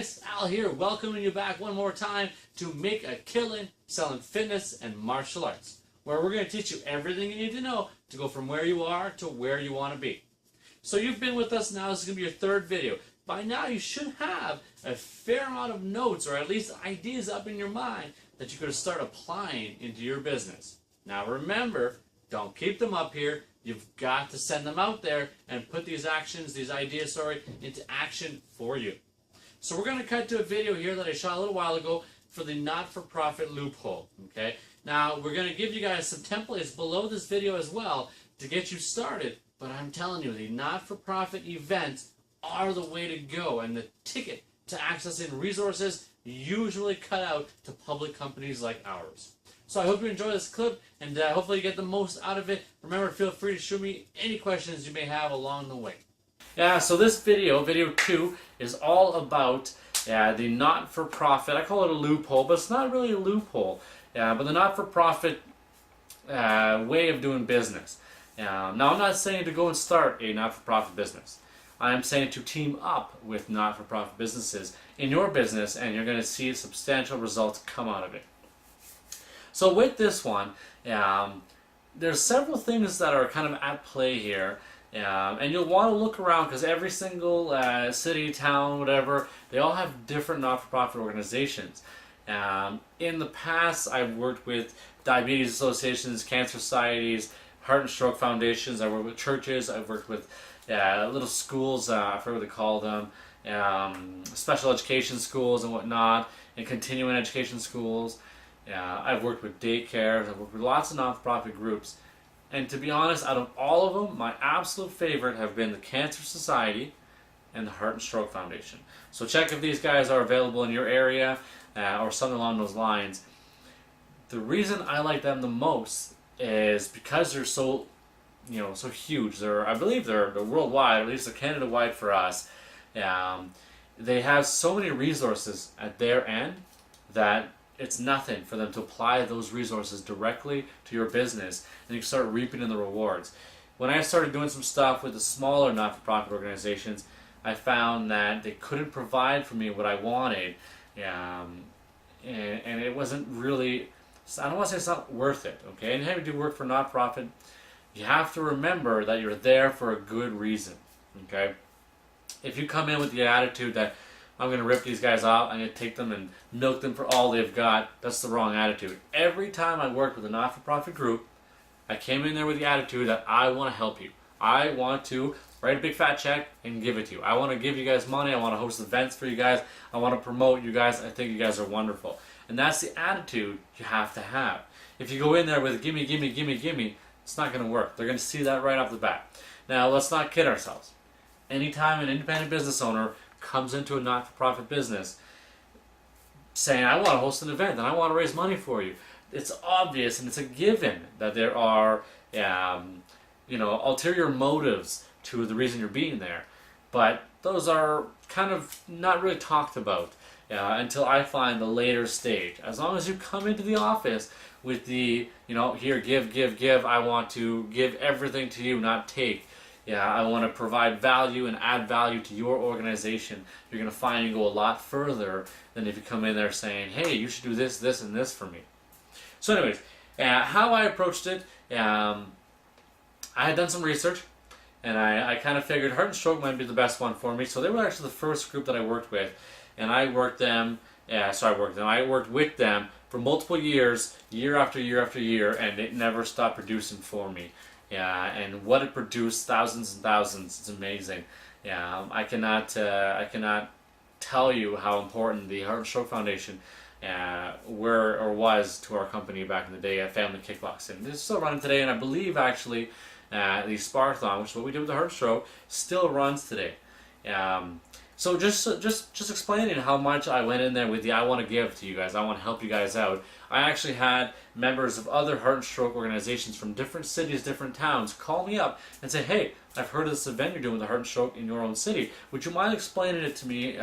guys, Al here, welcoming you back one more time to Make a Killing Selling Fitness and Martial Arts, where we're going to teach you everything you need to know to go from where you are to where you want to be. So you've been with us now, this is going to be your third video. By now you should have a fair amount of notes or at least ideas up in your mind that you're going to start applying into your business. Now remember, don't keep them up here. You've got to send them out there and put these ideas, into action for you. So we're going to cut to a video here that I shot a little while ago for the not-for-profit loophole. Okay. Now we're going to give you guys some templates below this video as well to get you started. But I'm telling you, the not-for-profit events are the way to go, and the ticket to accessing resources usually cut out to public companies like ours. So I hope you enjoy this clip, and hopefully you get the most out of it. Remember, feel free to shoot me any questions you may have along the way. Yeah, so this video 2, is all about the not-for-profit. I call it a loophole, but it's not really a loophole. But the not-for-profit way of doing business. Now, I'm not saying to go and start a not-for-profit business. I am saying to team up with not-for-profit businesses in your business, and you're going to see substantial results come out of it. So with this one, there's several things that are kind of at play here, and you'll want to look around because every single city, town, whatever, they all have different not-for-profit organizations. In the past, I've worked with diabetes associations, cancer societies, heart and stroke foundations. I've worked with churches. I've worked with little schools, I forget what they call them, special education schools and whatnot, and continuing education schools. I've worked with daycares. I've worked with lots of non-profit groups. And to be honest, out of all of them, my absolute favorite have been the Cancer Society and the Heart and Stroke Foundation. So check if these guys are available in your area or something along those lines. The reason I like them the most is because they're so huge. I believe they're worldwide, at least they're Canada-wide for us. They have so many resources at their end that it's nothing for them to apply those resources directly to your business, and you can start reaping in the rewards. When I started doing some stuff with the smaller not-for-profit organizations, I found that they couldn't provide for me what I wanted, and it wasn't really, I don't want to say it's not worth it, okay? And having to do work for not-profit, you have to remember that you're there for a good reason, okay? If you come in with the attitude that I'm going to rip these guys off, I'm going to take them and milk them for all they've got, that's the wrong attitude. Every time I worked with a not-for-profit group, I came in there with the attitude that I want to help you. I want to write a big fat check and give it to you. I want to give you guys money. I want to host events for you guys. I want to promote you guys. I think you guys are wonderful. And that's the attitude you have to have. If you go in there with gimme, gimme, gimme, gimme, it's not going to work. They're going to see that right off the bat. Now, let's not kid ourselves. Anytime an independent business owner comes into a not-for-profit business saying, I want to host an event and I want to raise money for you, it's obvious and it's a given that there are ulterior motives to the reason you're being there. But those are kind of not really talked about until I find the later stage. As long as you come into the office with the, here, give, I want to give everything to you, not take. I want to provide value and add value to your organization. You're going to find you go a lot further than if you come in there saying, hey, you should do this, this, and this for me. So anyways, how I approached it, I had done some research, and I kind of figured Heart and Stroke might be the best one for me. So they were actually the first group that I worked with, and I worked with them for multiple years, year after year after year, and it never stopped producing for me. And what it produced, thousands and thousands, it's amazing. I cannot tell you how important the Heart and Stroke Foundation was to our company back in the day at Family Kickboxing. It's still running today, and I believe actually the Sparthon, which is what we did with the Heart and Stroke, still runs today. So just explaining how much I went in there with the I want to give to you guys, I want to help you guys out. I actually had members of other heart and stroke organizations from different cities, different towns call me up and say, hey, I've heard of this event you're doing with the heart and stroke in your own city. Would you mind explaining it to me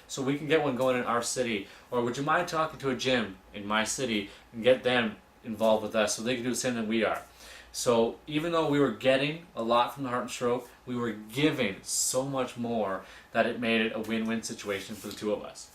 so we can get one going in our city? Or would you mind talking to a gym in my city and get them involved with us so they can do the same thing we are? So even though we were getting a lot from the Heart and Stroke, we were giving so much more that it made it a win-win situation for the two of us.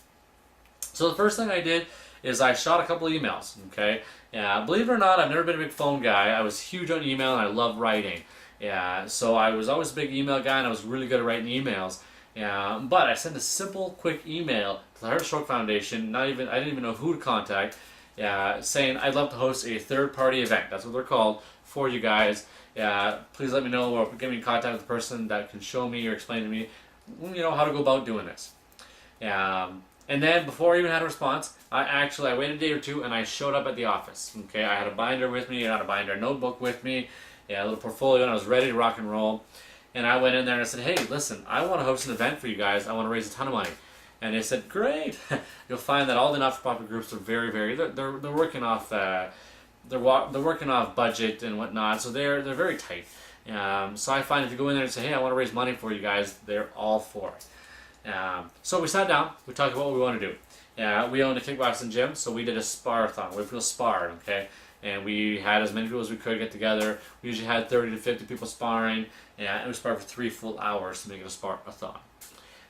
So the first thing I did is I shot a couple of emails, okay? Yeah, believe it or not, I've never been a big phone guy. I was huge on email and I love writing. Yeah, so I was always a big email guy and I was really good at writing emails. Yeah, but I sent a simple, quick email to the Heart and Stroke Foundation. I didn't even know who to contact. Yeah, saying I'd love to host a third-party event. That's what they're called for you guys. Yeah, please let me know or get me in contact with the person that can show me or explain to me, how to go about doing this. And then before I even had a response, I waited a day or two and I showed up at the office. Okay, I had a binder with me, a notebook with me, a little portfolio, and I was ready to rock and roll. And I went in there and I said, hey, listen, I want to host an event for you guys. I want to raise a ton of money. And they said, great. You'll find that all the not-for-profit groups are they're working off they're working off budget and whatnot, so they're very tight. So I find if you go in there and say, hey, I want to raise money for you guys, they're all for it. So we sat down, we talked about what we want to do. We owned a kickboxing gym, so we did a spar-a-thon. We sparred, okay? And we had as many people as we could get together. We usually had 30 to 50 people sparring, and we sparred for 3 full hours to make it a spar-a-thon.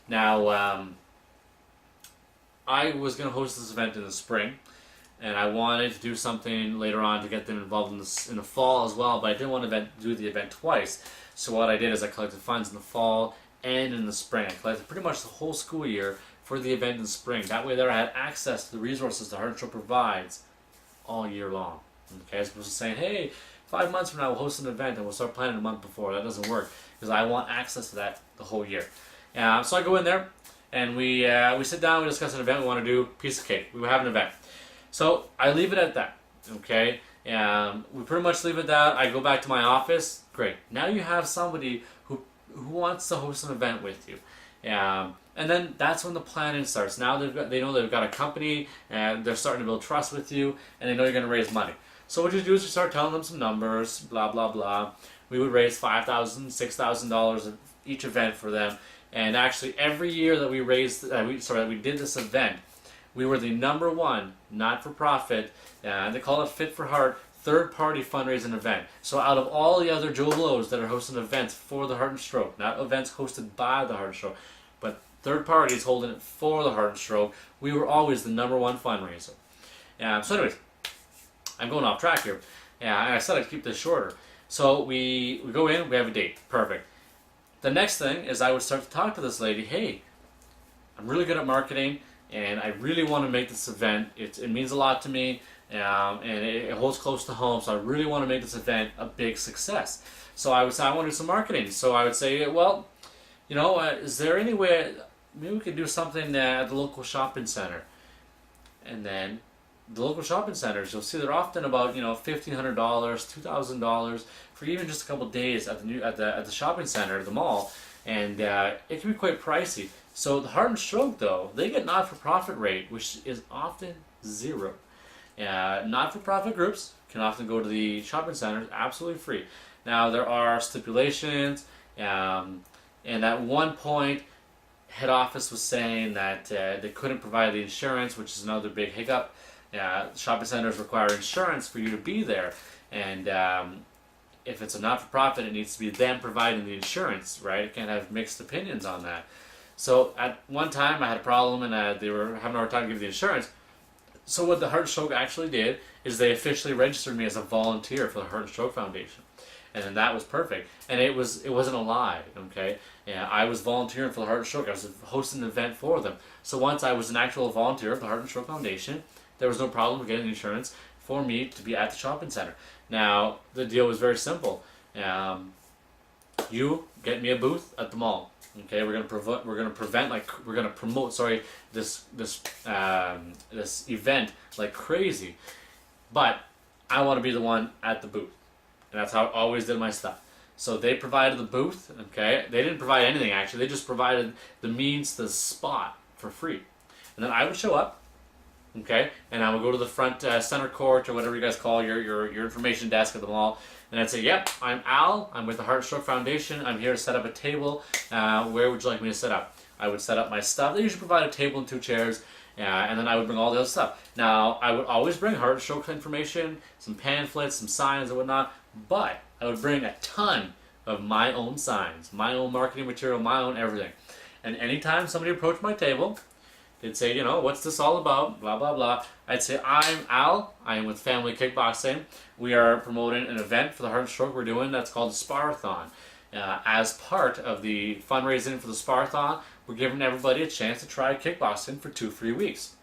Now, I was going to host this event in the spring, and I wanted to do something later on to get them involved in the fall as well, but I didn't want to do the event twice. So what I did is I collected funds in the fall and in the spring. I collected pretty much the whole school year for the event in the spring. That way there I had access to the resources the Heart and Stroke provides all year long. Okay, as opposed to saying, hey, 5 months from now we'll host an event and we'll start planning a month before. That doesn't work because I want access to that the whole year. So I go in there and we sit down, we discuss an event we want to do, piece of cake. We have an event. So I leave it at that, okay? We pretty much leave it at that. I go back to my office. Great. Now you have somebody who wants to host an event with you. And then that's when the planning starts. Now they know they've got a company and they're starting to build trust with you and they know you're going to raise money. So what you do is you start telling them some numbers, blah, blah, blah. We would raise $5,000, $6,000 each event for them. And actually every year that we did this event, we were the #1 not-for-profit, they call it Fit for Heart, third-party fundraising event. So out of all the other Joe Blows that are hosting events for the Heart and Stroke, not events hosted by the Heart and Stroke, but third parties holding it for the Heart and Stroke, we were always the #1 fundraiser. So anyways, I'm going off track here. And I said I'd keep this shorter. So we go in, we have a date. Perfect. The next thing is I would start to talk to this lady. Hey, I'm really good at marketing, and I really want to make this event. It means a lot to me, and it holds close to home, so I really want to make this event a big success. So I would say, I want to do some marketing. So I would say, well, is there any way, maybe we could do something at the local shopping center? And then the local shopping centers, you'll see they're often about $1,500, $2,000 for even just a couple of days at the shopping center, the mall, and it can be quite pricey. So the Heart and Stroke, though, they get not-for-profit rate, which is often 0. Not-for-profit groups can often go to the shopping centers absolutely free. Now there are stipulations, and at one point, head office was saying that they couldn't provide the insurance, which is another big hiccup. Shopping centers require insurance for you to be there, and if it's a not-for-profit, it needs to be them providing the insurance, right? It can't have mixed opinions on that. So at one time, I had a problem, and they were having a hard time giving the insurance. So what the Heart and Stroke actually did is they officially registered me as a volunteer for the Heart and Stroke Foundation, and then that was perfect. And it wasn't a lie, okay? I was volunteering for the Heart and Stroke. I was hosting an event for them. So once I was an actual volunteer of the Heart and Stroke Foundation, there was no problem getting insurance for me to be at the shopping center. Now, the deal was very simple. You get me a booth at the mall. Okay, we're gonna promote this event like crazy, but I want to be the one at the booth, and that's how I always did my stuff. So they provided the booth. Okay, they didn't provide anything actually. They just provided the means to the spot for free, and then I would show up. Okay, and I would go to the front center court or whatever you guys call your information desk at the mall, and I'd say, yep, I'm Al, I'm with the Heart and Stroke Foundation, I'm here to set up a table, where would you like me to set up? I would set up my stuff. They usually provide a table and 2 chairs, and then I would bring all the other stuff. Now, I would always bring Heart and Stroke information, some pamphlets, some signs and whatnot, but I would bring a ton of my own signs, my own marketing material, my own everything. And anytime somebody approached my table, they'd say, you know, what's this all about? Blah, blah, blah. I'd say, I'm Al. I am with Family Kickboxing. We are promoting an event for the Heart and Stroke we're doing that's called the Sparathon. As part of the fundraising for the Sparathon, we're giving everybody a chance to try kickboxing for 2 free weeks.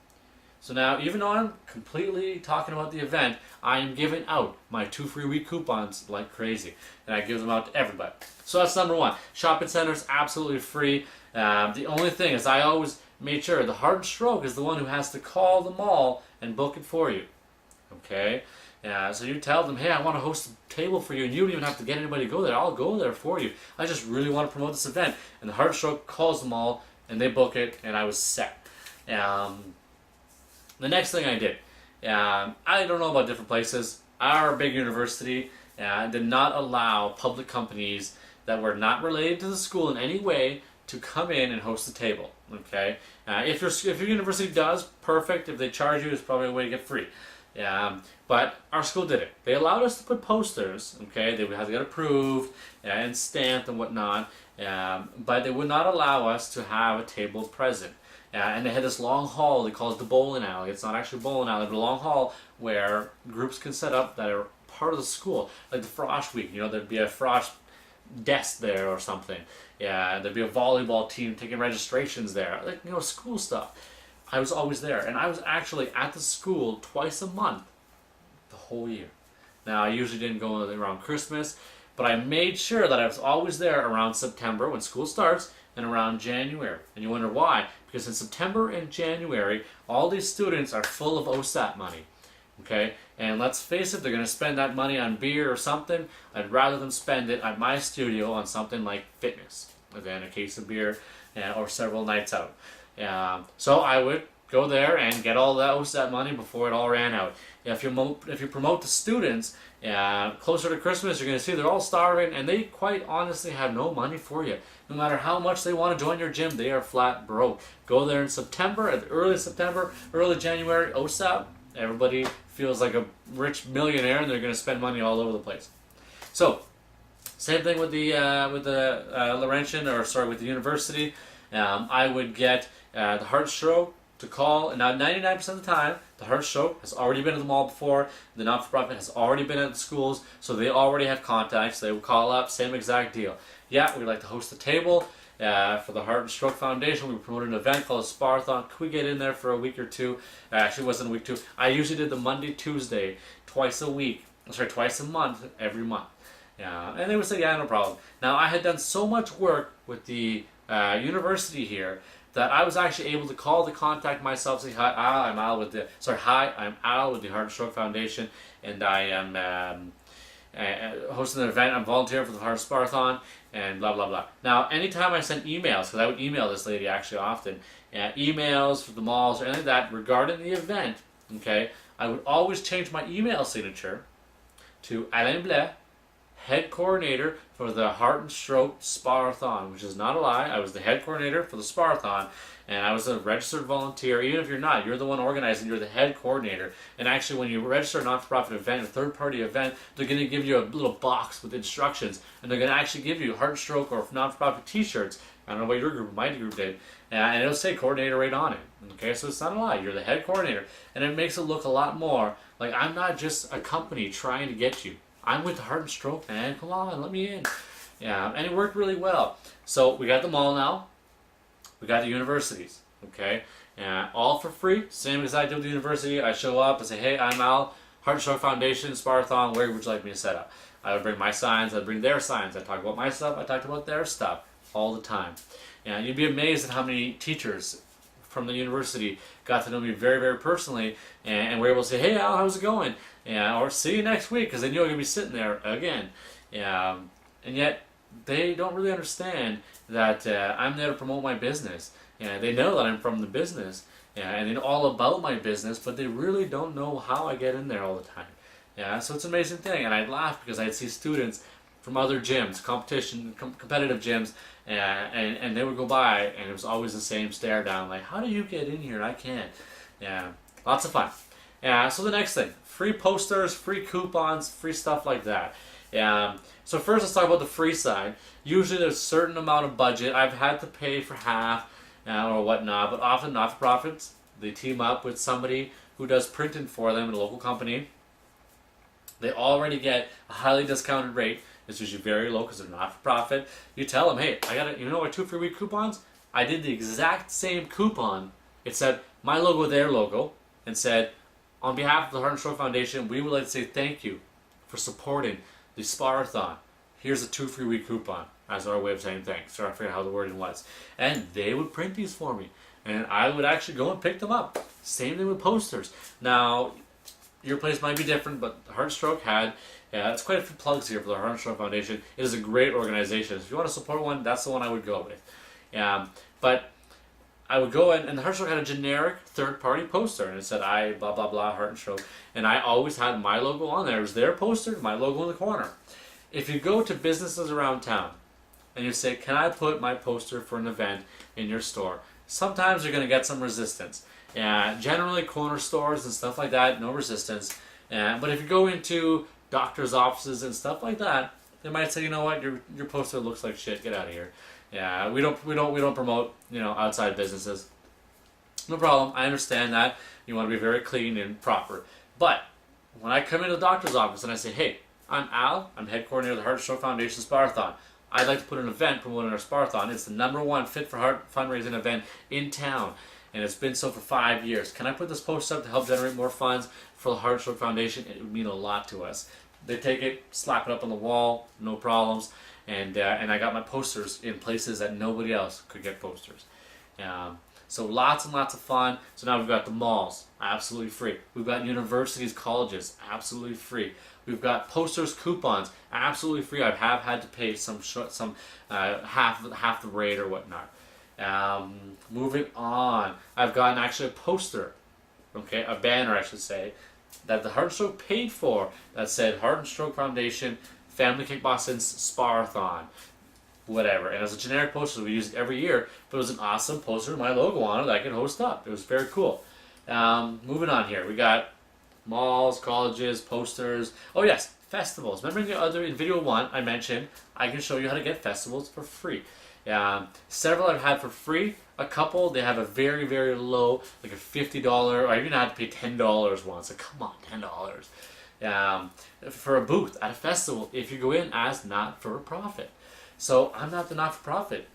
So now, even though I'm completely talking about the event, I am giving out my 2 free week coupons like crazy. And I give them out to everybody. So that's number one. Shopping centers, absolutely free. The only thing is I always made sure the Heart and Stroke is the one who has to call the mall and book it for you. Okay? So you tell them, hey, I want to host a table for you, and you don't even have to get anybody to go there. I'll go there for you. I just really want to promote this event. And the Heart and Stroke calls them all, and they book it, and I was set. The next thing I did, I don't know about different places. Our big university did not allow public companies that were not related to the school in any way to come in and host a table. Okay, if your university does, perfect. If they charge you, it's probably a way to get free. But our school did it. They allowed us to put posters. Okay, they would have to get approved and stamped and whatnot. But they would not allow us to have a table present. And they had this long hall, they call it the bowling alley. It's not actually a bowling alley, but a long hall where groups can set up that are part of the school. Like the Frosh Week, you know, there'd be a Frosh desk there or something. Yeah, there'd be a volleyball team taking registrations there. Like, you know, school stuff. I was always there. And I was actually at the school twice a month the whole year. Now, I usually didn't go around Christmas, but I made sure that I was always there around September when school starts and around January. And you wonder why? Because in September and January, all these students are full of OSAP money. Okay? And let's face it, they're going to spend that money on beer or something. I'd rather them spend it at my studio on something like fitness than a case of beer or several nights out. So I would go there and get all that OSAP money before it all ran out. If you promote the students, closer to Christmas, you're going to see they're all starving, and they quite honestly have no money for you. No matter how much they want to join your gym, they are flat broke. Go there in September, early September, early January, OSAP. Everybody feels like a rich millionaire, and they're going to spend money all over the place. So, same thing with the Laurentian, with the university. I would get the Heart Stroke to call, and now 99% of the time, the Heart Stroke has already been at the mall before, the not-for-profit has already been at the schools, so they already have contacts. They will call up, same exact deal. Yeah, we'd like to host a table for the Heart and Stroke Foundation. We promoted an event called a Sparathon. Could we get in there for a week or two? Actually, it wasn't a week, 2. I usually did the Monday, Tuesday, twice a month, every month. And they would say, yeah, no problem. Now, I had done so much work with the university here that I was actually able to call the contact myself, say, hi, I'm Al with the Heart and Stroke Foundation, and I am hosting an event. I'm volunteering for the Heart Sparathon, and blah, blah, blah. Now, anytime I sent emails, because I would email this lady actually often, emails for the malls or anything like that regarding the event, okay, I would always change my email signature to Alain Blais, head coordinator for the Heart and Stroke Sparathon, which is not a lie. I was the head coordinator for the Sparathon, and I was a registered volunteer. Even if you're not, you're the one organizing, you're the head coordinator. And actually, when you register a non-for-profit event, a third-party event, they're going to give you a little box with instructions, and they're going to actually give you Heart and Stroke or non-for-profit t-shirts. I don't know what your group, my group did, and it'll say coordinator right on it. Okay, so it's not a lie. You're the head coordinator, and it makes it look a lot more like I'm not just a company trying to get you. I'm with Heart and Stroke, man. Come on, let me in. Yeah, and it worked really well. So we got the mall now. We got the universities, okay? All for free. Same as I do with the university. I show up and say, hey, I'm Al, Heart and Stroke Foundation, Sparathon. Where would you like me to set up? I would bring my signs. I'd bring their signs. I talk about my stuff. I talked about their stuff all the time. And you'd be amazed at how many teachers from the university got to know me very, very personally, and were able to say, hey, Al, how's it going? Or see you next week, because they knew I'm going to be sitting there again. And yet, they don't really understand that I'm there to promote my business. They know that I'm from the business, and they know all about my business, but they really don't know how I get in there all the time. So it's an amazing thing, and I'd laugh because I'd see students from other gyms, competitive gyms, and they would go by, and it was always the same stare down, like, how do you get in here? I can't. Lots of fun. So the next thing, free posters, free coupons, free stuff like that. So first, let's talk about the free side. Usually, there's a certain amount of budget. I've had to pay for half or whatnot, but often not-for-profits, they team up with somebody who does printing for them at a local company. They already get a highly discounted rate. It's usually very low because they're not-for-profit. You tell them, hey, I got you know what, 2 free week coupons? I did the exact same coupon. It said my logo, their logo, and said, on behalf of the Heart and Stroke Foundation, we would like to say thank you for supporting the Sparathon. Here's a 2 free week coupon as our way of saying thanks. Or I forget how the wording was. And they would print these for me. And I would actually go and pick them up. Same thing with posters. Now, your place might be different, but Heart and Stroke had, it's quite a few plugs here for the Heart and Stroke Foundation. It is a great organization. If you want to support one, that's the one I would go with. But I would go in, and the Heart and Stroke had a generic third-party poster, and it said, I, blah, blah, blah, Heart and Stroke. And I always had my logo on there. It was their poster, my logo in the corner. If you go to businesses around town, and you say, can I put my poster for an event in your store? Sometimes you're going to get some resistance. Generally, corner stores and stuff like that, no resistance. But if you go into doctors' offices and stuff like that, they might say, you know what, your poster looks like shit. Get out of here. Yeah, we don't promote outside businesses. No problem. I understand that you want to be very clean and proper. But when I come into the doctor's office and I say, hey, I'm Al. I'm head coordinator of the Heart and Stroke Foundation Sparathon. I'd like to put an event promoting our Sparathon. It's the #1 Fit for Heart fundraising event in town, and it's been so for 5 years. Can I put this post up to help generate more funds for the Heart and Stroke Foundation? It would mean a lot to us. They take it, slap it up on the wall, no problems, and I got my posters in places that nobody else could get posters. So lots and lots of fun. So now we've got the malls, absolutely free. We've got universities, colleges, absolutely free. We've got posters, coupons, absolutely free. I have had to pay some half the rate or whatnot. Moving on, I've gotten actually a poster, okay, a banner I should say, that the Heart and Stroke paid for that said Heart and Stroke Foundation Family Kickboxing Sparathon, whatever. And as a generic poster, we use it every year, but it was an awesome poster with my logo on it that I could host up. It was very cool. Moving on here, we got malls, colleges, posters. Oh yes, festivals. Remember in video 1 I mentioned I can show you how to get festivals for free. Several I've had for free. A couple they have a very, very low, like a $50, or I even had to pay $10 once. Like, come on, $10 for a booth at a festival if you go in as not for profit. So I'm not the not for profit.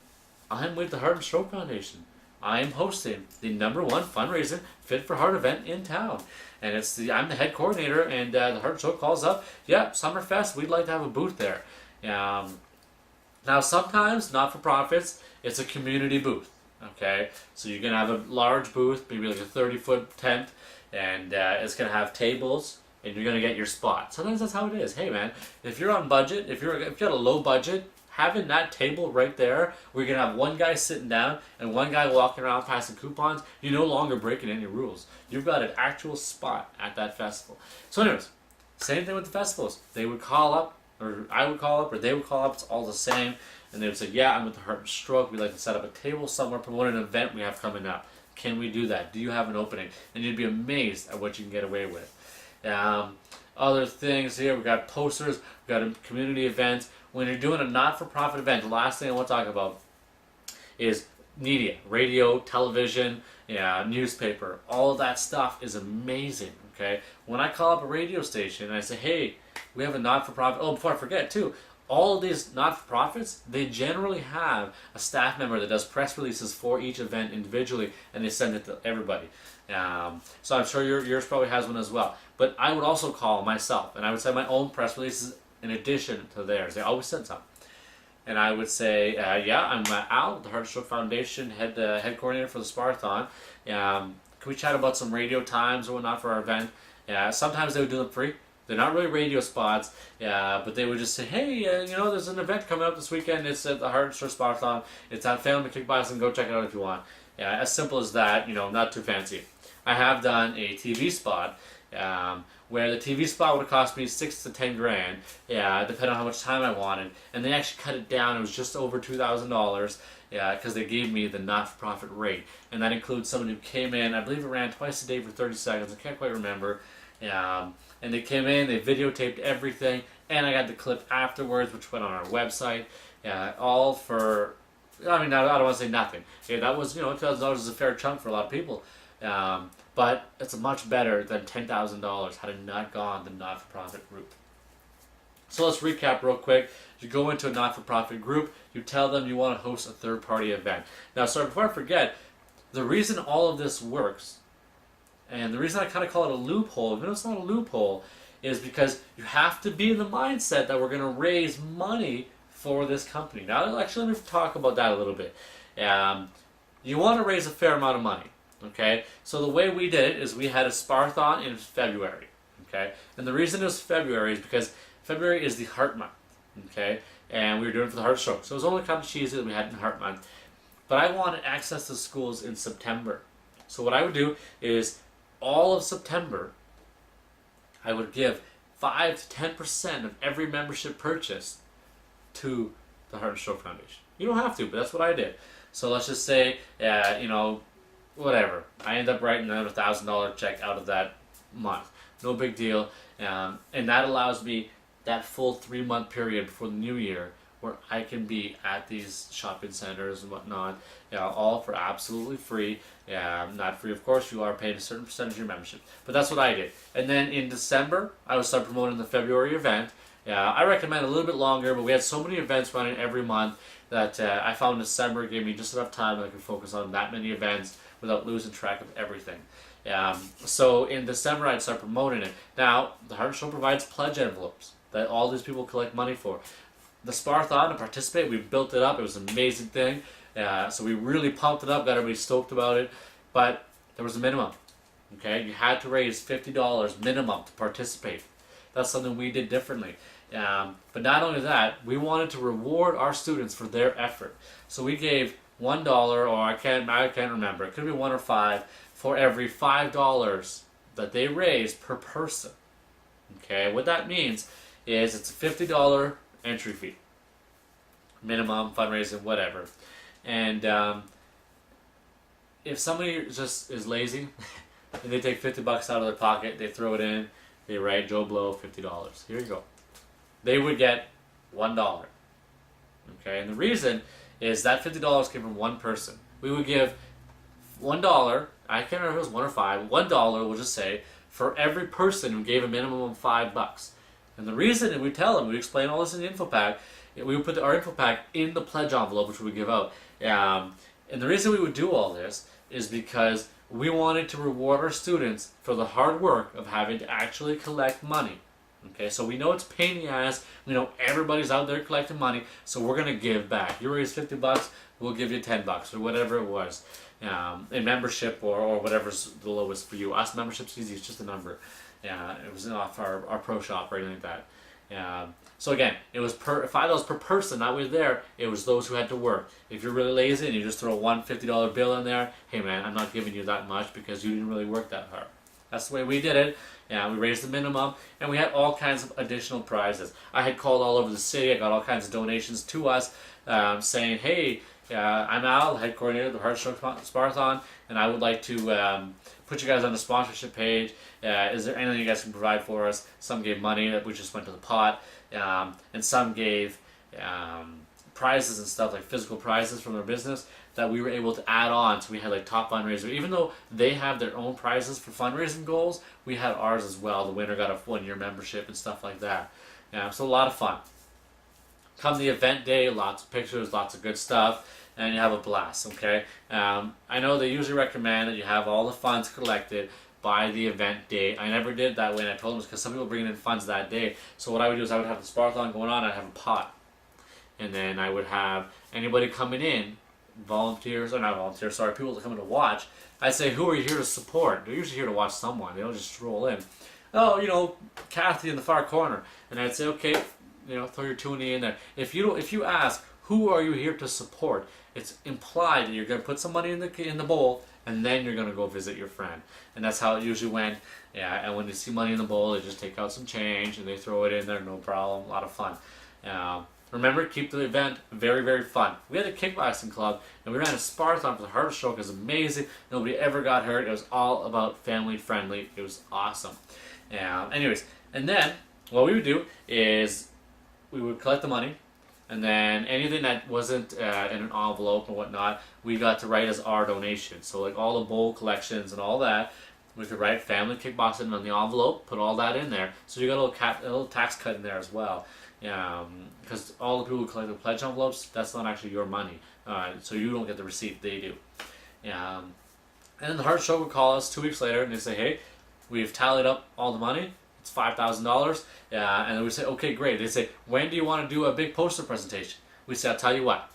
I'm with the Heart and Stroke Foundation. I am hosting the #1 fundraising Fit for Heart event in town. And I'm the head coordinator, and the Heart and Stroke calls up, yeah, Summerfest, we'd like to have a booth there. Now, sometimes, not-for-profits, it's a community booth, okay? So you're going to have a large booth, maybe like a 30-foot tent, and it's going to have tables, and you're going to get your spot. Sometimes that's how it is. Hey, man, if you're on budget, if you've got a low budget, having that table right there, where you're going to have one guy sitting down and one guy walking around passing coupons, you're no longer breaking any rules. You've got an actual spot at that festival. So anyways, same thing with the festivals. They would call up, or I would call up, or they would call up, it's all the same, and they would say, yeah, I'm with the Heart and Stroke, we'd like to set up a table somewhere, promote an event we have coming up. Can we do that? Do you have an opening? And you'd be amazed at what you can get away with. Other things here, we've got posters, we've got a community events. When you're doing a not-for-profit event, the last thing I want to talk about is media, radio, television, newspaper. All of that stuff is amazing, okay? When I call up a radio station and I say, hey, we have a not-for-profit, oh, before I forget too, all of these not-for-profits, they generally have a staff member that does press releases for each event individually, and they send it to everybody. So I'm sure yours probably has one as well. But I would also call myself, and I would send my own press releases in addition to theirs. They always send some. And I would say, yeah, I'm Al, the Heart and Stroke Foundation, head coordinator for the Sparathon. Can we chat about some radio times or whatnot for our event? Sometimes they would do them free. They're not really radio spots, but they would just say, hey, there's an event coming up this weekend. It's at the Heart and Stroke Sparathon. It's at Family Kickboxing. Go check it out if you want. As simple as that, not too fancy. I have done a TV spot where the TV spot would have cost me $6,000 to $10,000, depending on how much time I wanted. And they actually cut it down. It was just over $2,000, because they gave me the not-for-profit rate. And that includes someone who came in, I believe it ran twice a day for 30 seconds. I can't quite remember. And they came in, they videotaped everything, and I got the clip afterwards, which went on our website. All for, I mean, I don't want to say nothing. Yeah, that was, $2,000 is a fair chunk for a lot of people. But it's much better than $10,000 had it not gone the not-for-profit route. So let's recap real quick. You go into a not-for-profit group, you tell them you want to host a third-party event. Now, sorry, before I forget, the reason all of this works, and the reason I kind of call it a loophole, even though it's not a loophole, is because you have to be in the mindset that we're going to raise money for this company. Now, actually, let me talk about that a little bit. You want to raise a fair amount of money, okay? So the way we did it is we had a Sparthon in February, okay? And the reason it was February is because February is the Heart Month, okay? And we were doing it for the Heart Stroke. So it was only kind of cheesy that we had in Heart Month. But I wanted access to schools in September. So what I would do is all of September, I would give 5 to 10% of every membership purchase to the Heart and Stroke Foundation. You don't have to, but that's what I did. So let's just say, whatever. I end up writing another $1,000 check out of that month. No big deal. And that allows me that full 3-month period before the new year where I can be at these shopping centers and whatnot, all for absolutely free. Not free, of course, you are paying a certain percentage of your membership. But that's what I did. And then in December, I would start promoting the February event. I recommend a little bit longer, but we had so many events running every month that I found December gave me just enough time that I could focus on that many events without losing track of everything. So in December, I'd start promoting it. Now, the Heart and Stroke provides pledge envelopes that all these people collect money for. The Sparthon to participate, we built it up. It was an amazing thing. So we really pumped it up, got everybody stoked about it. But there was a minimum. Okay, you had to raise $50 minimum to participate. That's something we did differently. But not only that, we wanted to reward our students for their effort. So we gave $1, or I can't remember. It could be 1 or 5 for every $5 that they raised per person. Okay, what that means is it's a $50 entry fee, minimum fundraising, whatever. And if somebody just is lazy and they take $50 out of their pocket, they throw it in, they write Joe Blow $50. Here you go. They would get $1. Okay, and the reason is that $50 came from one person. We would give $1. I can't remember if it was 1 or 5. $1, we'll just say, for every person who gave a minimum of $5. And the reason, and we tell them, we explain all this in the info pack, we would put our info pack in the pledge envelope, which we would give out. And the reason we would do all this is because we wanted to reward our students for the hard work of having to actually collect money. Okay, so we know it's a pain in the ass. We know everybody's out there collecting money, so we're going to give back. You raise $50, we'll give you $10 or whatever it was. In membership or whatever's the lowest for you. Us, membership's easy, it's just a number. It was off our pro shop or anything like that. So again, it was $5 per person that was there. It was those who had to work. If you're really lazy and you just throw one $50 bill in there, hey man, I'm not giving you that much because you didn't really work that hard. That's the way we did it. We raised the minimum, and we had all kinds of additional prizes. I had called all over the city. I got all kinds of donations to us saying, hey, I'm Al, head coordinator of the Heart Stroke Sparthon, and I would like to put you guys on the sponsorship page. Is there anything you guys can provide for us? Some gave money that we just went to the pot, and some gave prizes and stuff, like physical prizes from their business that we were able to add on. So we had like top fundraiser. Even though they have their own prizes for fundraising goals, we had ours as well. The winner got a 1-year membership and stuff like that. So a lot of fun. Come the event day, lots of pictures, lots of good stuff, and you have a blast, okay? I know they usually recommend that you have all the funds collected by the event day. I never did it that way, and I told them because some people bring in funds that day. So what I would do is I would have the Sparthon going on, I'd have a pot. And then I would have anybody coming in, volunteers, or not volunteers, sorry, people that come in to watch. I'd say, who are you here to support? They're usually here to watch someone. They don't just stroll in. Oh, Kathy in the far corner. And I'd say, okay, throw your toonie in there. If you ask, who are you here to support? It's implied that you're going to put some money in the bowl, and then you're going to go visit your friend. And that's how it usually went. And when they see money in the bowl, they just take out some change, and they throw it in there, no problem, a lot of fun. Remember, keep the event very, very fun. We had a kickboxing club, and we ran a Sparthon for the Heart Stroke. It was amazing. Nobody ever got hurt. It was all about family friendly. It was awesome. Anyways, and then what we would do is we would collect the money, and then anything that wasn't in an envelope or whatnot, we got to write as our donation. So like all the bowl collections and all that, we could write family kickboxing on the envelope, put all that in there. So you got a little tax cut in there as well. Because all the people who collect the pledge envelopes, that's not actually your money. So you don't get the receipt, they do. And then the Heart Show would call us 2 weeks later and they say, hey, we've tallied up all the money. It's $5,000. And then we say, okay, great. They say, when do you want to do a big poster presentation? We say, I'll tell you what.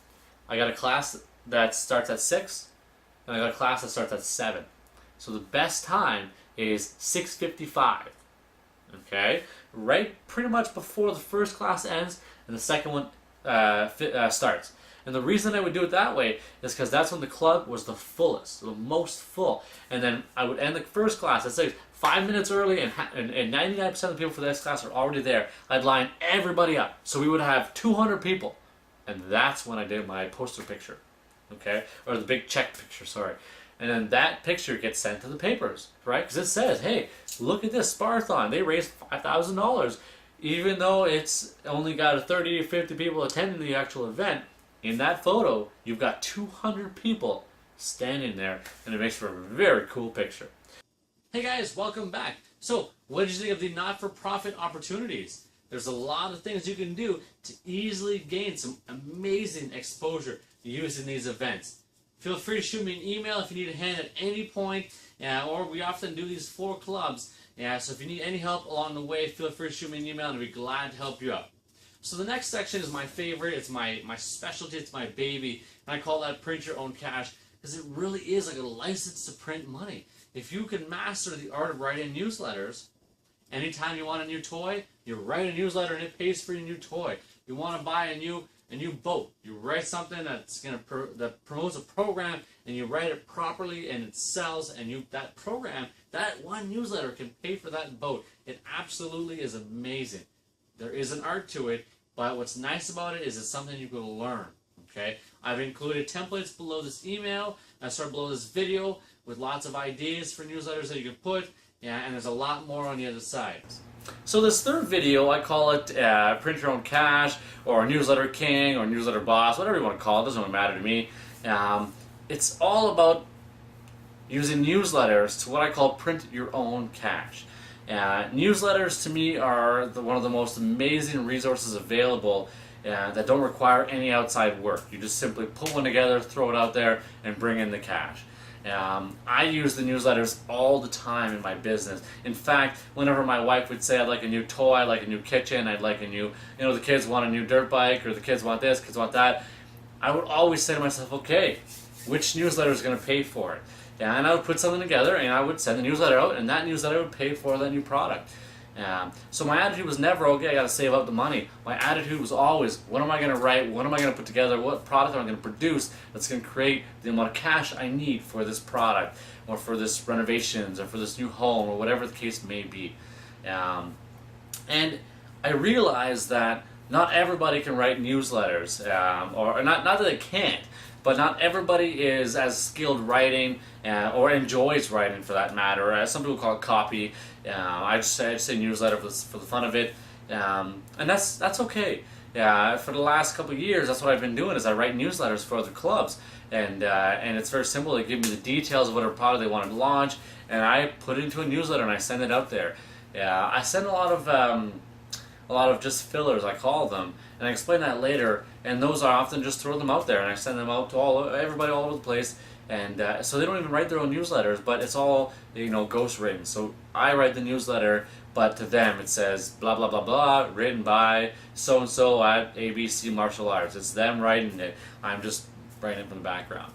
I got a class that starts at 6, and I got a class that starts at 7. So the best time is 6:55. Okay? Right pretty much before the first class ends and the second one starts. And the reason I would do it that way is because that's when the club was the fullest, the most full. And then I would end the first class at 6, 5 minutes early, and 99% of the people for the next class are already there. I'd line everybody up. So we would have 200 people. And that's when I did my poster picture. Okay? Or the big check picture, sorry. And then that picture gets sent to the papers, right? Because it says, hey, look at this Sparthon. They raised $5,000. Even though it's only got 30 or 50 people attending the actual event, in that photo, you've got 200 people standing there, and it makes for a very cool picture. Hey guys, welcome back. So, what did you think of the not-for-profit opportunities? There's a lot of things you can do to easily gain some amazing exposure using these events. Feel free to shoot me an email if you need a hand at any point, or we often do these 4 clubs. So if you need any help along the way, feel free to shoot me an email and I'll be glad to help you out. So the next section is my favorite. It's my specialty. It's my baby. And I call that print your own cash because it really is like a license to print money. If you can master the art of writing newsletters, anytime you want a new toy, you write a newsletter and it pays for your new toy. You want to buy a new boat. You write something that promotes a program, and you write it properly, and it sells, and that one newsletter can pay for that boat. It absolutely is amazing. There is an art to it, but what's nice about it is it's something you can learn. Okay, I've included templates below this email. Below this video with lots of ideas for newsletters that you can put, and there's a lot more on the other side. So this third video, I call it Print Your Own Cash, or Newsletter King, or Newsletter Boss, whatever you want to call it, doesn't really matter to me. It's all about using newsletters to what I call print your own cash. Newsletters to me are one of the most amazing resources available that don't require any outside work. You just simply put one together, throw it out there, and bring in the cash. I use the newsletters all the time in my business. In fact, whenever my wife would say I'd like a new toy, I'd like a new kitchen, I'd like a new, the kids want a new dirt bike, or the kids want this, kids want that, I would always say to myself, okay, which newsletter is going to pay for it? And I would put something together and I would send the newsletter out, and that newsletter would pay for that new product. So my attitude was never, okay, I got to save up the money. My attitude was always, what am I going to write? What am I going to put together? What product am I going to produce that's going to create the amount of cash I need for this product, or for this renovations, or for this new home, or whatever the case may be. And I realized that not everybody can write newsletters, or not that they can't, but not everybody is as skilled writing or enjoys writing, for that matter. Some people call it copy. I just say newsletter for the fun of it, and that's okay. For the last couple of years, that's what I've been doing, is I write newsletters for other clubs, and it's very simple. They give me the details of whatever product they want to launch, and I put it into a newsletter and I send it out there. I send a lot of just fillers, I call them, and I explain that later. And those I often just throw them out there, and I send them out to everybody all over the place. And so they don't even write their own newsletters, but it's all ghost written. So I write the newsletter, but to them it says blah blah blah blah, written by so and so at ABC Martial Arts. It's them writing it. I'm just writing it from the background.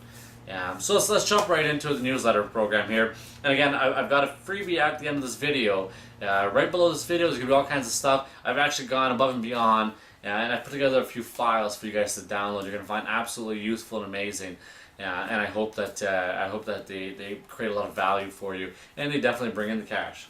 So let's jump right into the newsletter program here. And again, I've got a freebie at the end of this video. Right below this video, there's going to be all kinds of stuff. I've actually gone above and beyond, and I put together a few files for you guys to download. You're going to find absolutely useful and amazing. And I hope that they create a lot of value for you, and they definitely bring in the cash.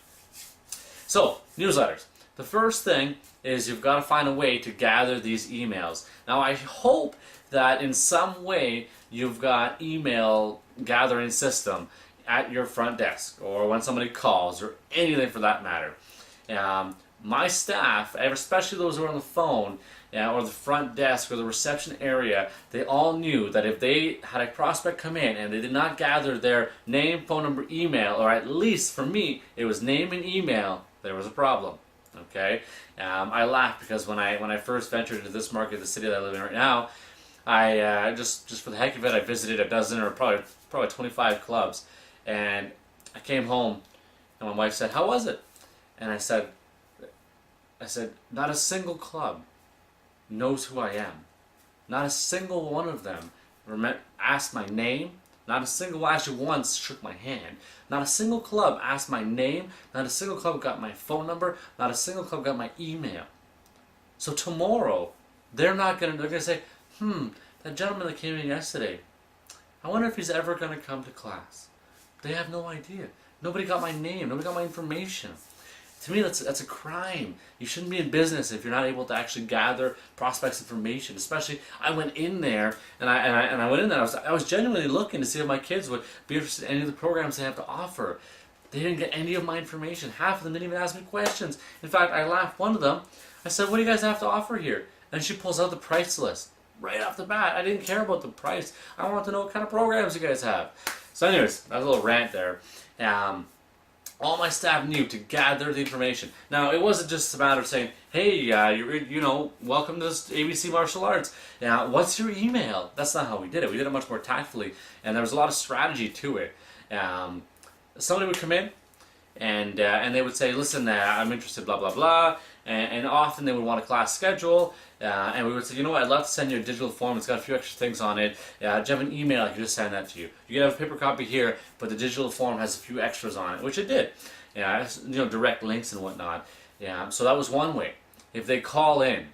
So, newsletters. The first thing is you've got to find a way to gather these emails. Now, I hope that in some way you've got email gathering system at your front desk, or when somebody calls, or anything for that matter. my staff, especially those who are on the phone, or the front desk or the reception area, they all knew that if they had a prospect come in and they did not gather their name, phone number, email, or at least for me, it was name and email, there was a problem. Okay, I laugh because when I first ventured into this market, the city that I live in right now, I just for the heck of it, I visited a dozen or probably 25 clubs, and I came home, and my wife said, "How was it?" And I said, "Not a single club knows who I am. Not a single one of them asked my name. Not a single one actually once shook my hand. Not a single club asked my name. Not a single club got my phone number. Not a single club got my email." So tomorrow, they're gonna say, that gentleman that came in yesterday, I wonder if he's ever gonna come to class. They have no idea. Nobody got my name. Nobody got my information. To me, that's a crime. You shouldn't be in business if you're not able to actually gather prospects' information. Especially, I went in there and I went in there. I was genuinely looking to see if my kids would be interested in any of the programs they have to offer. They didn't get any of my information. Half of them didn't even ask me questions. In fact, I laughed. One of them, I said, "What do you guys have to offer here?" And she pulls out the price list right off the bat. I didn't care about the price. I wanted to know what kind of programs you guys have. So, anyways, that was a little rant there. All my staff knew to gather the information. Now, it wasn't just a matter of saying, "Hey, welcome to ABC Martial Arts. What's your email?" That's not how we did it. We did it much more tactfully, and there was a lot of strategy to it. Somebody would come in, and they would say, "Listen, I'm interested, blah, blah, blah." And often they would want a class schedule, and we would say, "You know what, I'd love to send you a digital form. It's got a few extra things on it. Do you have an email? I can just send that to you. You can have a paper copy here, but the digital form has a few extras on it," which it did. Direct links and whatnot. So that was one way. If they call in,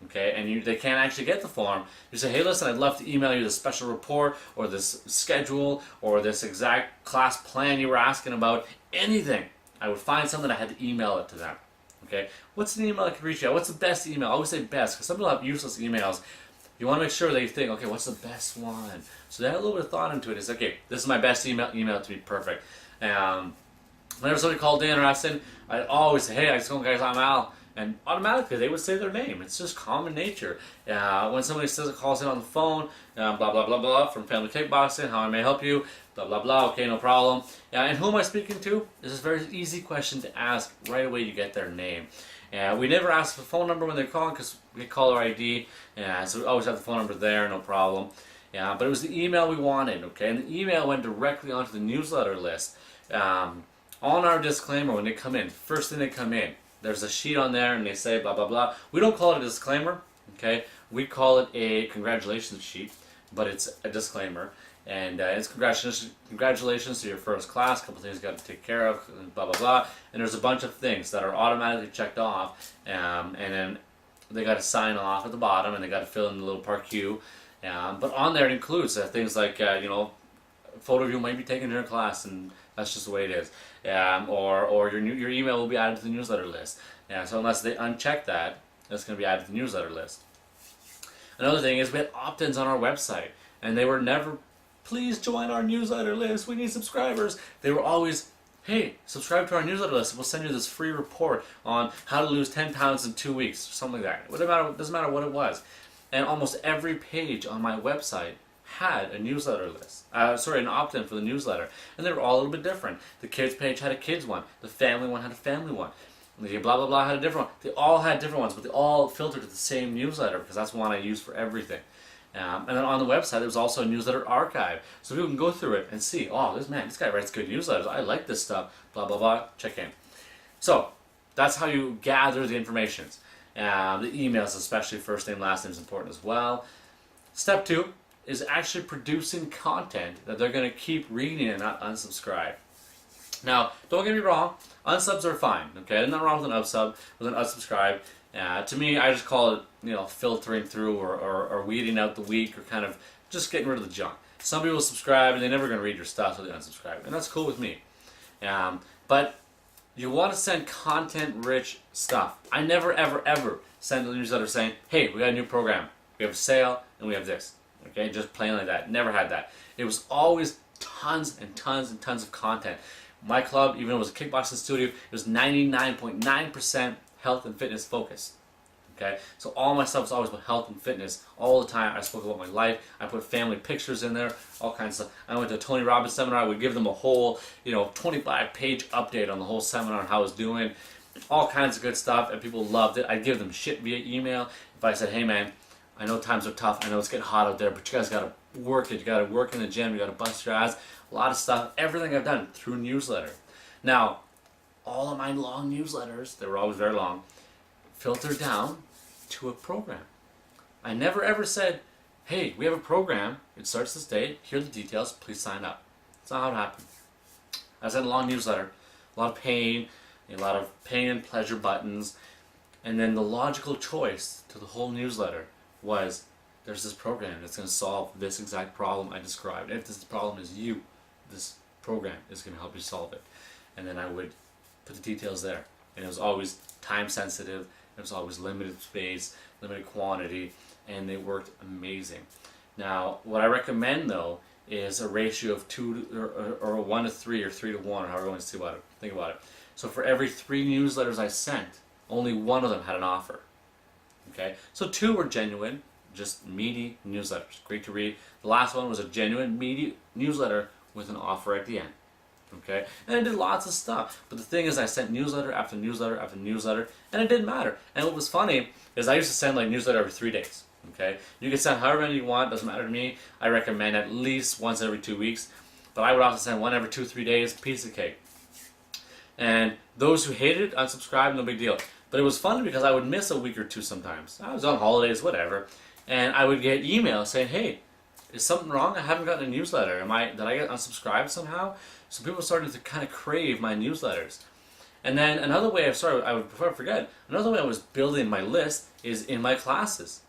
okay, and they can't actually get the form, you say, "Hey, listen, I'd love to email you this special report or this schedule or this exact class plan you were asking about," anything. I would find something, I had to email it to them. Okay, what's an email I can reach you at? What's the best email? I always say best, because some people have useless emails. You want to make sure that you think, okay, what's the best one? So they had a little bit of thought into it. It's okay, this is my best email to be perfect. Whenever somebody called in or asked in, I'd always say, "Hey, I just go, guys, I'm Al." And automatically they would say their name. It's just common nature. When somebody calls in on the phone, blah, blah, blah, blah, from Family Kickboxing, "How I may help you?" Blah, blah, blah, okay, no problem. And who am I speaking to? This is a very easy question to ask. Right away you get their name. We never ask for the phone number when they're calling because we get caller ID. So we always have the phone number there, no problem. But it was the email we wanted, okay? And the email went directly onto the newsletter list. On our disclaimer when they come in, first thing they come in, there's a sheet on there and they say blah, blah, blah. We don't call it a disclaimer, okay? We call it a congratulations sheet, but it's a disclaimer. And it's congratulations to your first class, a couple things you got to take care of, blah, blah, blah. And there's a bunch of things that are automatically checked off, and then they got to sign off at the bottom, and they got to fill in the little part Q. But on there it includes things like, a photo of you might be taken during class, and that's just the way it is. Or your email will be added to the newsletter list. So unless they uncheck that, it's going to be added to the newsletter list. Another thing is we had opt-ins on our website, and they were never, "Please join our newsletter list, we need subscribers." They were always, "Hey, subscribe to our newsletter list, we'll send you this free report on how to lose 10 pounds in 2 weeks," or something like that. It doesn't matter what it was. And almost every page on my website had a newsletter list. An opt-in for the newsletter. And they were all a little bit different. The kids page had a kids one. The family one had a family one. The blah, blah, blah had a different one. They all had different ones, but they all filtered to the same newsletter because that's the one I use for everything. And then on the website, there was also a newsletter archive. So people can go through it and see, "Oh, this guy writes good newsletters. I like this stuff. Blah, blah, blah. Check in." So that's how you gather the information. The emails, especially first name, last name, is important as well. Step 2 is actually producing content that they're going to keep reading and not unsubscribe. Now, don't get me wrong, unsubs are fine, okay? There's nothing wrong with an unsubscribe. To me, I just call it, filtering through or weeding out the weak or kind of just getting rid of the junk. Some people subscribe and they're never going to read your stuff, so they unsubscribe, and that's cool with me. But you want to send content-rich stuff. I never, ever, ever send a newsletter saying, "Hey, we got a new program. We have a sale, and we have this." Okay, just plain like that. Never had that. It was always tons and tons and tons of content. My club, even though it was a kickboxing studio, it was 99.9% health and fitness focused. Okay, so all my stuff is always about health and fitness all the time. I spoke about my life. I put family pictures in there, all kinds of stuff. I went to a Tony Robbins seminar. I would give them a whole, 25-page update on the whole seminar and how I was doing, all kinds of good stuff, and people loved it. I'd give them shit via email. If I said, hey man, I know times are tough. I know it's getting hot out there, but you guys gotta work it. You gotta work in the gym. You gotta bust your ass. A lot of stuff. Everything I've done through newsletter. Now, all of my long newsletters, they were always very long, filtered down to a program. I never ever said, hey, we have a program, it starts this date, here are the details, please sign up. That's not how it happened. I sent a long newsletter, a lot of pain and pleasure buttons, and then the logical choice to the whole newsletter was, there's this program that's going to solve this exact problem I described. If this problem is you, this program is going to help you solve it. And then I would put the details there. And it was always time sensitive. It was always limited space, limited quantity, and they worked amazing. Now, what I recommend though is a ratio of 2 or 1 to 3 or 3 to 1, or however you want to think about it. So for every 3 newsletters I sent, only 1 of them had an offer. Okay, so 2 were genuine, just meaty newsletters, great to read. The last one was a genuine, meaty newsletter with an offer at the end. Okay, and I did lots of stuff, but the thing is, I sent newsletter after newsletter after newsletter, and it didn't matter. And what was funny is I used to send like newsletter every 3 days. Okay, you can send however many you want, doesn't matter to me. I recommend at least once every 2 weeks, but I would often send one every 2-3 days, piece of cake. And those who hated it, unsubscribed, no big deal. But it was funny because I would miss a week or 2 sometimes. I was on holidays, whatever, and I would get emails saying, hey, is something wrong? I haven't gotten a newsletter. Did I get unsubscribed somehow? So people started to kind of crave my newsletters. And then another way before I forget, another way I was building my list is in my classes.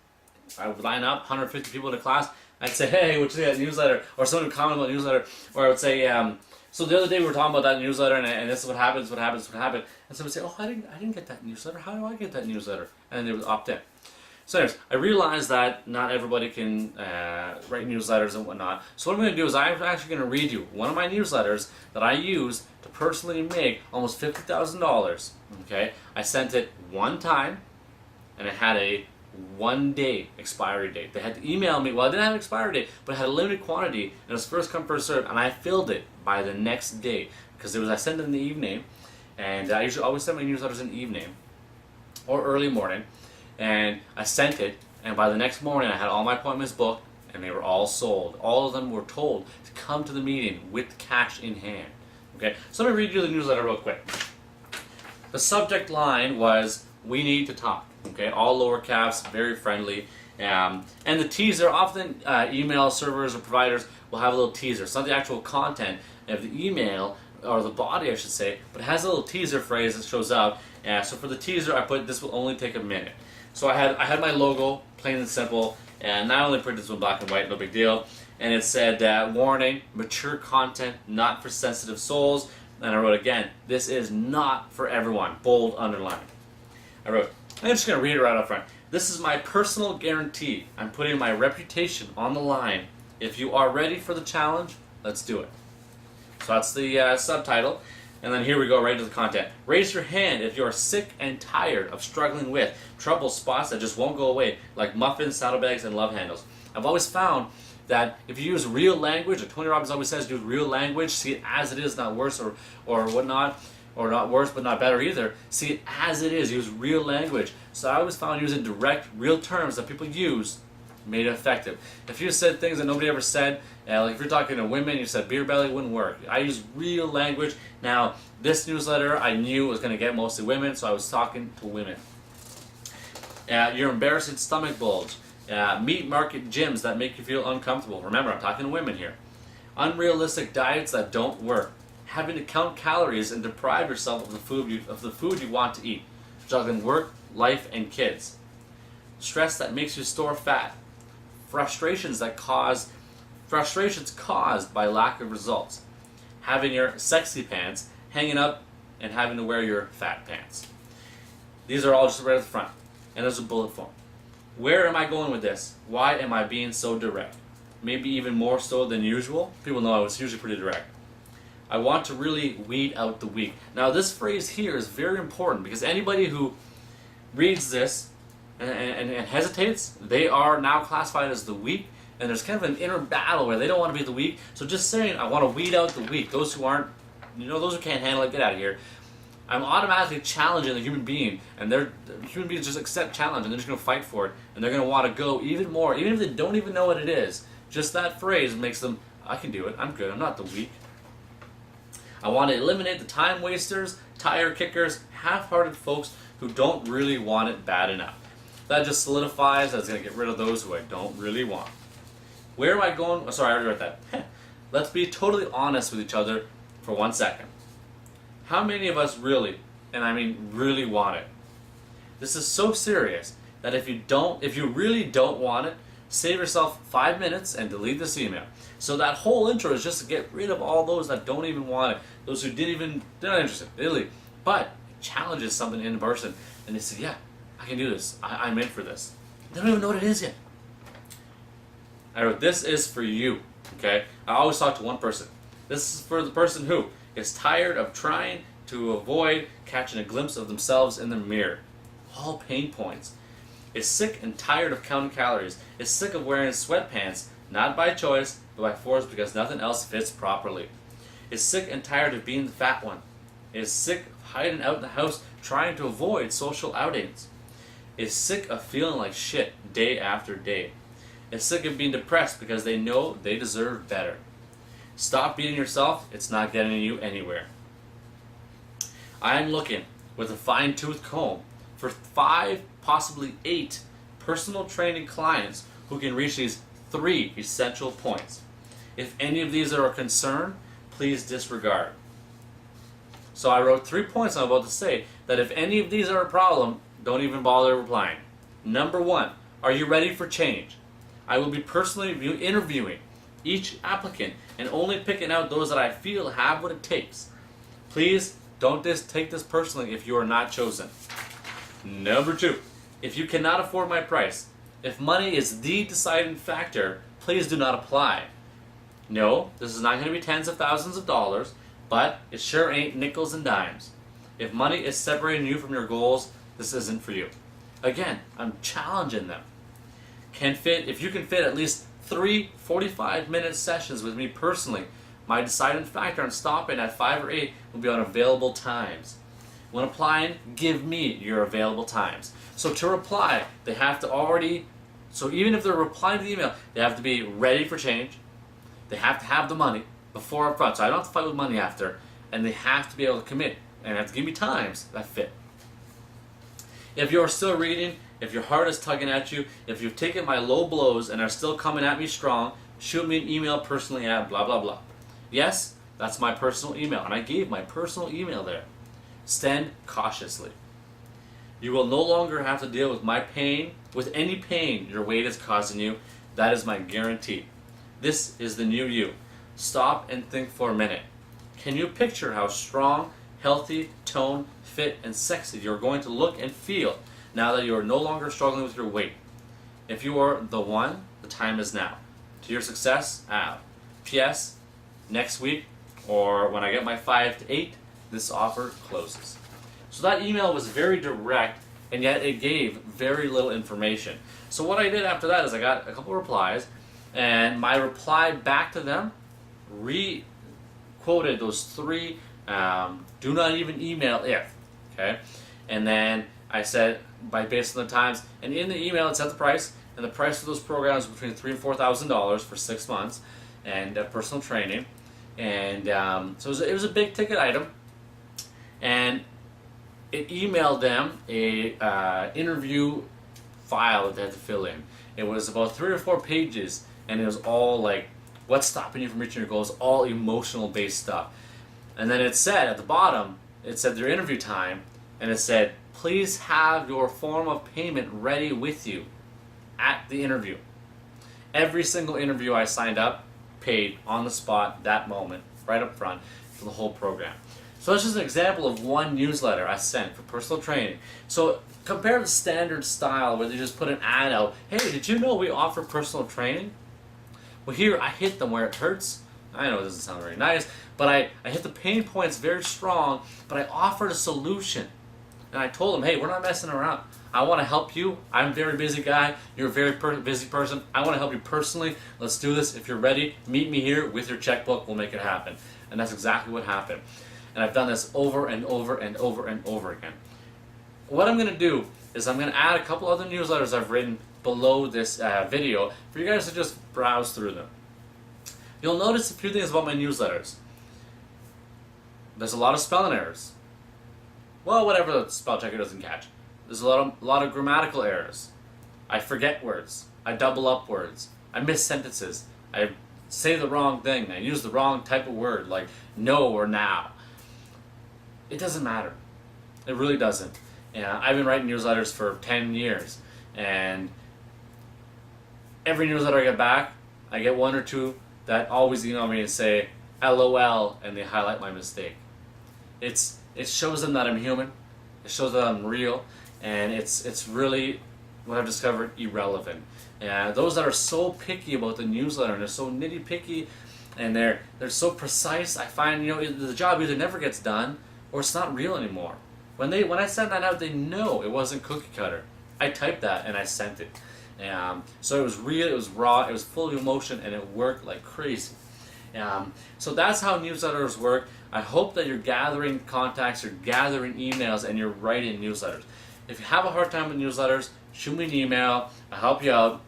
I would line up 150 people in a class. I'd say, hey, what you think of that newsletter? Or someone would comment about the newsletter. Or I would say, so the other day we were talking about that newsletter, and this is what happens, what happens, what happened. And someone would say, oh, I didn't get that newsletter. How do I get that newsletter? And then they would opt in. So anyways, I realized that not everybody can write newsletters and whatnot. So what I'm going to do is I'm actually going to read you one of my newsletters that I used to personally make almost $50,000. Okay, I sent it one time, and it had a 1-day expiry date. They had to email me. Well, I didn't have an expiry date, but it had a limited quantity, and it was first come first served, and I filled it by the next day because I sent it in the evening, and I usually always send my newsletters in the evening or early morning. And I sent it, and by the next morning I had all my appointments booked, and they were all sold. All of them were told to come to the meeting with cash in hand. Okay, so let me read you the newsletter real quick. The subject line was, we need to talk. Okay, all lower caps, very friendly. And the teaser, often email servers or providers will have a little teaser. It's not the actual content of the email, or the body I should say, but it has a little teaser phrase that shows up. So for the teaser I put, this will only take a minute. So I had my logo, plain and simple, and I only printed this one black and white, no big deal. And it said, warning, mature content, not for sensitive souls. And I wrote again, this is not for everyone, bold underline. I wrote, I'm just going to read it right up front. This is my personal guarantee. I'm putting my reputation on the line. If you are ready for the challenge, let's do it. So that's the subtitle. And then here we go right into the content. Raise your hand if you are sick and tired of struggling with trouble spots that just won't go away, like muffins, saddlebags, and love handles. I've always found that if you use real language, like Tony Robbins always says, use real language, see it as it is, not worse or whatnot, or not worse but not better either. See it as it is, use real language. So I always found using direct, real terms that people use made it effective. If you said things that nobody ever said, like if you're talking to women, you said beer belly, it wouldn't work. I use real language. Now, this newsletter I knew was going to get mostly women, so I was talking to women. Your embarrassing stomach bulge. Meat market gyms that make you feel uncomfortable. Remember, I'm talking to women here. Unrealistic diets that don't work. Having to count calories and deprive yourself of the food you want to eat. Juggling work, life, and kids. Stress that makes you store fat. Frustrations caused by lack of results. Having your sexy pants hanging up and having to wear your fat pants. These are all just right at the front. And there's a bullet form. Where am I going with this? Why am I being so direct? Maybe even more so than usual. People know I was usually pretty direct. I want to really weed out the weak. Now this phrase here is very important because anybody who reads this and hesitates, they are now classified as the weak, and there's kind of an inner battle where they don't want to be the weak. So just saying, I want to weed out the weak, those who aren't, those who can't handle it, get out of here. I'm automatically challenging the human being, and human beings just accept challenge, and they're just going to fight for it, and they're going to want to go even more, even if they don't even know what it is. Just that phrase makes them, I can do it, I'm good, I'm not the weak. I want to eliminate the time wasters, tire kickers, half-hearted folks who don't really want it bad enough. That just solidifies that it's going to get rid of those who I don't really want. Where am I going? Oh, sorry, I already wrote that. Let's be totally honest with each other for 1 second. How many of us really, and I mean really, want it? This is so serious that if you really don't want it, save yourself 5 minutes and delete this email. So that whole intro is just to get rid of all those that don't even want it, those who they're not interested, really. But it challenges something in person, and they say, yeah, I can do this. I'm in for this. They don't even know what it is yet. I wrote, this is for you. Okay? I always talk to one person. This is for the person who is tired of trying to avoid catching a glimpse of themselves in the mirror. All pain points. Is sick and tired of counting calories. Is sick of wearing sweatpants, not by choice, but by force because nothing else fits properly. Is sick and tired of being the fat one. Is sick of hiding out in the house trying to avoid social outings. Is sick of feeling like shit day after day. Is sick of being depressed because they know they deserve better. Stop beating yourself, it's not getting you anywhere. I am looking with a fine-tooth comb for 5, possibly 8 personal training clients who can reach these 3 essential points. If any of these are a concern, please disregard. So I wrote 3 points I'm about to say that if any of these are a problem, don't even bother replying. Number 1, are you ready for change? I will be personally interviewing each applicant and only picking out those that I feel have what it takes. Please don't take this personally if you are not chosen. Number 2, if you cannot afford my price, if money is the deciding factor, please do not apply. No, this is not going to be tens of thousands of dollars, but it sure ain't nickels and dimes. If money is separating you from your goals, this isn't for you. Again, I'm challenging them. If you can fit at least 3 45-minute sessions with me personally, my deciding factor on stopping at 5 or 8 will be on available times. When applying, give me your available times. So to reply, they have to even if they're replying to the email, they have to be ready for change. They have to have the money before up front, so I don't have to fight with money after, and they have to be able to commit, and have to give me times that fit. If you're still reading, if your heart is tugging at you, if you've taken my low blows and are still coming at me strong, shoot me an email personally at blah blah blah. Yes, that's my personal email, and I gave my personal email there. Stand cautiously. You will no longer have to deal with my pain, with any pain your weight is causing you. That is my guarantee. This is the new you. Stop and think for a minute. Can you picture how strong, healthy, toned, fit, and sexy you're going to look and feel now that you are no longer struggling with your weight? If you are the one, the time is now. To your success, Al. P.S. Next week, or when I get my 5 to 8, this offer closes. So that email was very direct, and yet it gave very little information. So what I did after that is I got a couple replies, and my reply back to them re-quoted those 3 do not even email if. Okay? And then I said, based on the times, and in the email it said the price, and the price of those programs was between $3,000 and $4,000 for 6 months, and personal training. And so it was a big ticket item, and it emailed them a interview file that they had to fill in. It was about 3 or 4 pages, and it was all like, what's stopping you from reaching your goals, all emotional based stuff. And then it said at the bottom, it said their interview time, and it said, please have your form of payment ready with you at the interview. Every single interview I signed up, paid on the spot, that moment, right up front, for the whole program. So that's just an example of one newsletter I sent for personal training. So compare the standard style where they just put an ad out, hey, did you know we offer personal training? Well, here I hit them where it hurts. I know it doesn't sound very nice, but I hit the pain points very strong, but I offered a solution. And I told them, hey, we're not messing around. I want to help you. I'm a very busy guy. You're a very busy person. I want to help you personally. Let's do this. If you're ready, meet me here with your checkbook. We'll make it happen. And that's exactly what happened. And I've done this over and over and over and over again. What I'm going to do is I'm going to add a couple other newsletters I've written below this video for you guys to just browse through them. You'll notice a few things about my newsletters. There's a lot of spelling errors. Well, whatever the spell checker doesn't catch. There's a lot of grammatical errors. I forget words. I double up words. I miss sentences. I say the wrong thing. I use the wrong type of word, like no or now. It doesn't matter. It really doesn't. I've been writing newsletters for 10 years, and every newsletter I get back, I get one or two that always email me and say LOL, and they highlight my mistake. It shows them that I'm human. It shows that I'm real, and it's really, what I've discovered, irrelevant. And those that are so picky about the newsletter, and they're so nitty picky, and they're so precise, I find the job either never gets done or it's not real anymore. When I send that out, they know it wasn't cookie cutter. I typed that and I sent it. So it was real, it was raw, it was full of emotion, and it worked like crazy. So that's how newsletters work. I hope that you're gathering contacts, you're gathering emails, and you're writing newsletters. If you have a hard time with newsletters, shoot me an email. I'll help you out.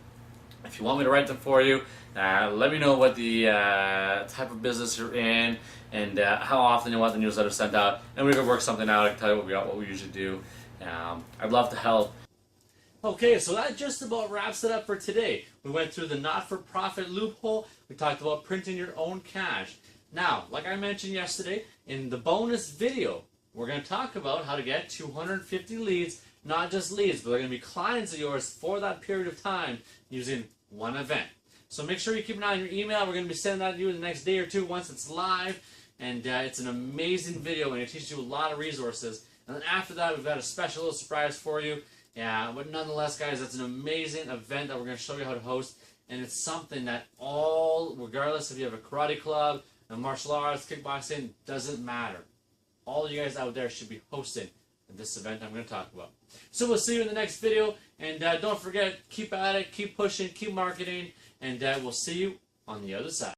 If you want me to write them for you, let me know what the type of business you're in and how often you want the newsletter sent out, and we can work something out. I can tell you what we usually do. I'd love to help. Okay, so that just about wraps it up for today. We went through the not-for-profit loophole. We talked about printing your own cash. Now, like I mentioned yesterday, in the bonus video, we're going to talk about how to get 250 leads, not just leads, but they're going to be clients of yours for that period of time using one event. So make sure you keep an eye on your email. We're going to be sending that to you in the next day or two once it's live. And it's an amazing video, and it teaches you a lot of resources. And then after that, we've got a special little surprise for you. Yeah, but nonetheless, guys, that's an amazing event that we're going to show you how to host. And it's something that regardless if you have a karate club, a martial arts, kickboxing, doesn't matter. All you guys out there should be hosting this event I'm going to talk about. So we'll see you in the next video. And don't forget, keep at it, keep pushing, keep marketing. And we'll see you on the other side.